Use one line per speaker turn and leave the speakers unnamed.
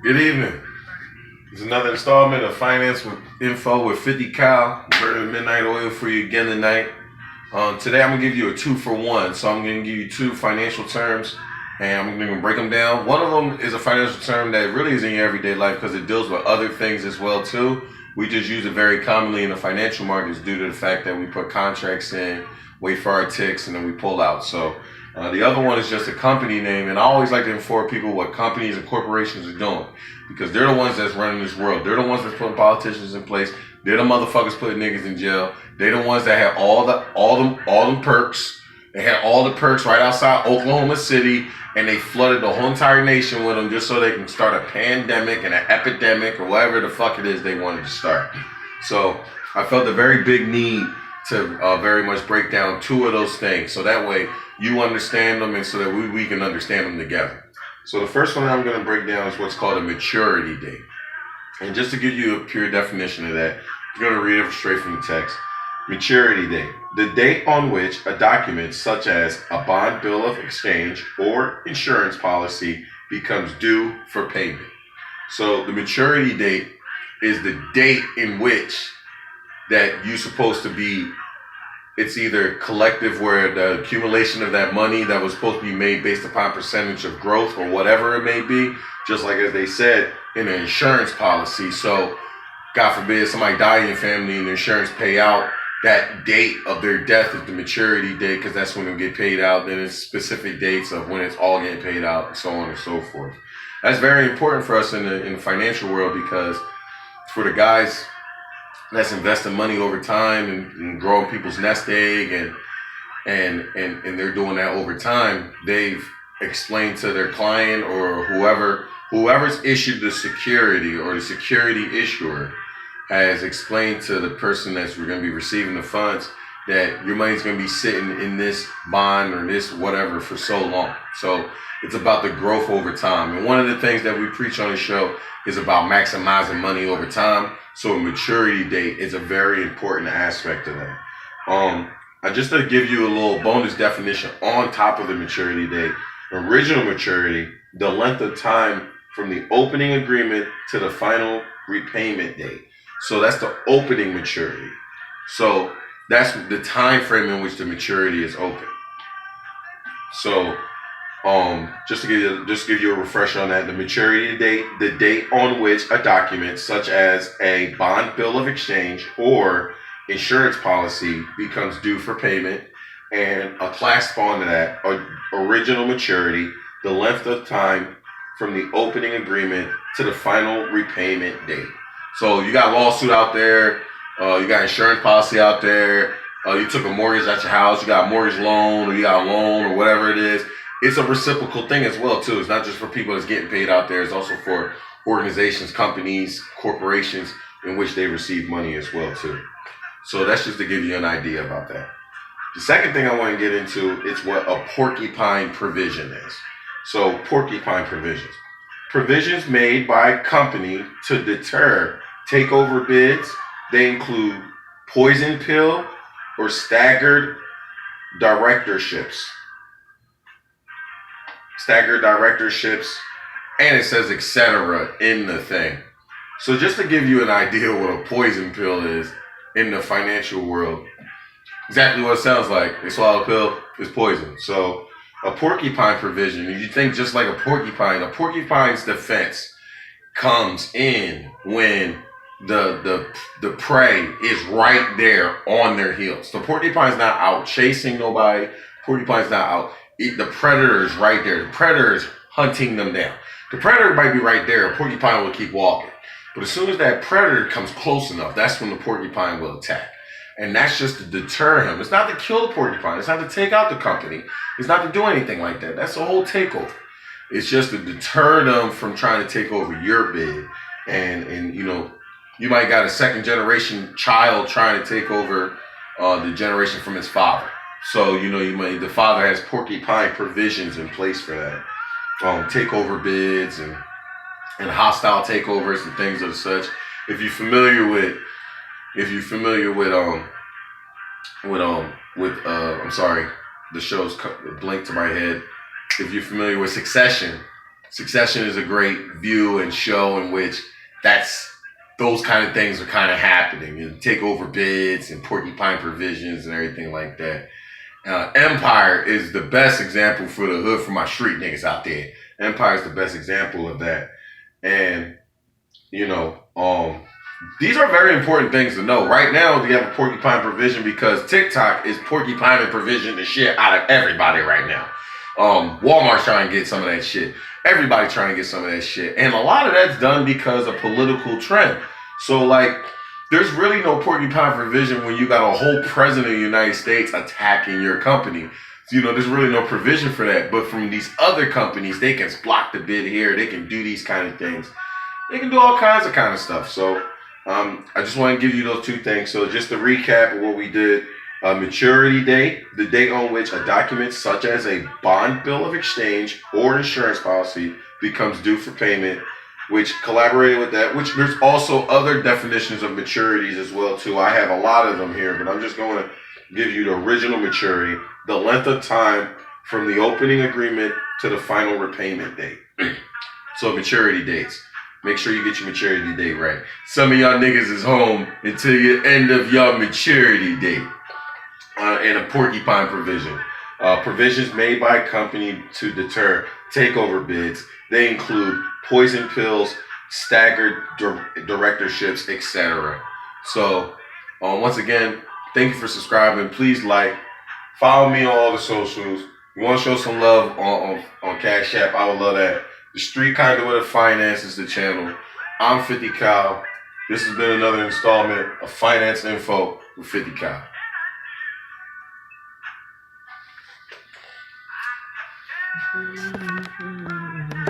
Good evening. It's another installment of Finance with Info with 50 Cal, burning midnight oil for you again tonight. Today I'm going to give you a 2-for-1. So I'm going to give you two financial terms and I'm going to break them down. One of them is a financial term that really is in your everyday life because it deals with other things as well too. We just use it very commonly in the financial markets due to the fact that we put contracts in, wait for our ticks, and then we pull out. So the other one is just a company name, and I always like to inform people what companies and corporations are doing because they're the ones that's running this world. They're the ones that's putting politicians in place. They're the motherfuckers putting niggas in jail. They're the ones that have all them perks. They had all the perks right outside Oklahoma City, and they flooded the whole entire nation with them just so they can start a pandemic and an epidemic or whatever the fuck it is they wanted to start. So I felt a very big need to very much break down two of those things so that way you understand them and so that we can understand them together. So the first one I'm going to break down is what's called a maturity date. And just to give you a pure definition of that, I'm going to read it straight from the text. Maturity date, the date on which a document such as a bond, bill of exchange, or insurance policy becomes due for payment. So the maturity date is the date in which that you're supposed to be, it's either collective where the accumulation of that money that was supposed to be made based upon percentage of growth or whatever it may be, just like as they said in an insurance policy. So God forbid somebody die in your family and the insurance pay out, that date of their death is the maturity date because that's when it'll get paid out. Then it's specific dates of when it's all getting paid out and so on and so forth. That's very important for us in the financial world because for the guys that's investing money over time and growing people's nest egg and they're doing that over time, they've explained to their client or whoever's issued the security or the security issuer has explained to the person that's going to be receiving the funds that your money's going to be sitting in this bond or this whatever for so long. So it's about the growth over time. And one of the things that we preach on the show is about maximizing money over time. So a maturity date is a very important aspect of that. Just to give you a little bonus definition on top of the maturity date, original maturity, the length of time from the opening agreement to the final repayment date. So that's the opening maturity. So that's the time frame in which the maturity is open. So just to give you a refresher on that, the maturity date, the date on which a document such as a bond, bill of exchange, or insurance policy becomes due for payment, and a class on that, original maturity, the length of time from the opening agreement to the final repayment date. So you got a lawsuit out there, you got insurance policy out there, you took a mortgage at your house, you got a mortgage loan, or you got a loan, or whatever it is. It's a reciprocal thing as well, too. It's not just for people that's getting paid out there. It's also for organizations, companies, corporations in which they receive money as well, too. So that's just to give you an idea about that. The second thing I want to get into is what a porcupine provision is. So porcupine provisions. Provisions made by a company to deter takeover bids. They include poison pill or staggered directorships. Staggered directorships, and it says etc. in the thing. So just to give you an idea what a poison pill is in the financial world, exactly what it sounds like. They swallow a pill, it's poison. So a porcupine provision, you think just like a porcupine's defense comes in when the prey is right there on their heels. The porcupine's not out chasing nobody. Porcupine's not out. The predator is right there. The predator is hunting them down. The predator might be right there. A porcupine will keep walking. But as soon as that predator comes close enough, that's when the porcupine will attack. And that's just to deter him. It's not to kill the porcupine. It's not to take out the company. It's not to do anything like that. That's the whole takeover. It's just to deter them from trying to take over your bid. And you know, you might got a second generation child trying to take over the generation from his father. So the father has porcupine provisions in place for that. Takeover bids and hostile takeovers and things of such. If you're familiar with if you're familiar with I'm sorry, the show's blink to my head. If you're familiar with Succession, Succession is a great view and show in which that's those kind of things are kind of happening, and takeover bids and porcupine provisions and everything like that. Empire is the best example for the hood, for my street niggas out there. Empire is the best example of that. And you know, these are very important things to know. Right now, we have a porcupine provision because TikTok is porcupine and provision the shit out of everybody right now. Walmart's trying to get some of that shit. Everybody trying to get some of that shit. And a lot of that's done because of political trend. So, like, there's really no porcupine provision when you got a whole president of the United States attacking your company. So, there's really no provision for that. But from these other companies, they can block the bid here. They can do these kind of things. They can do all kinds of stuff. So, I just want to give you those two things. So, just to recap of what we did. Maturity date, the date on which a document such as a bond, bill of exchange, or insurance policy becomes due for payment, which collaborated with that, which there's also other definitions of maturities as well too. I have a lot of them here, but I'm just going to give you the original maturity, the length of time from the opening agreement to the final repayment date. So maturity dates. Make sure you get your maturity date right. Some of y'all niggas is home until the end of y'all maturity date. And a porcupine provision. Provisions made by a company to deter takeover bids. They include poison pills, staggered directorships, etc. So, once again, thank you for subscribing. Please follow me on all the socials. You want to show some love on Cash App? I would love that. The Street Conduit of Finance is the channel. I'm 50 Cal. This has been another installment of Finance Info with 50 Cal.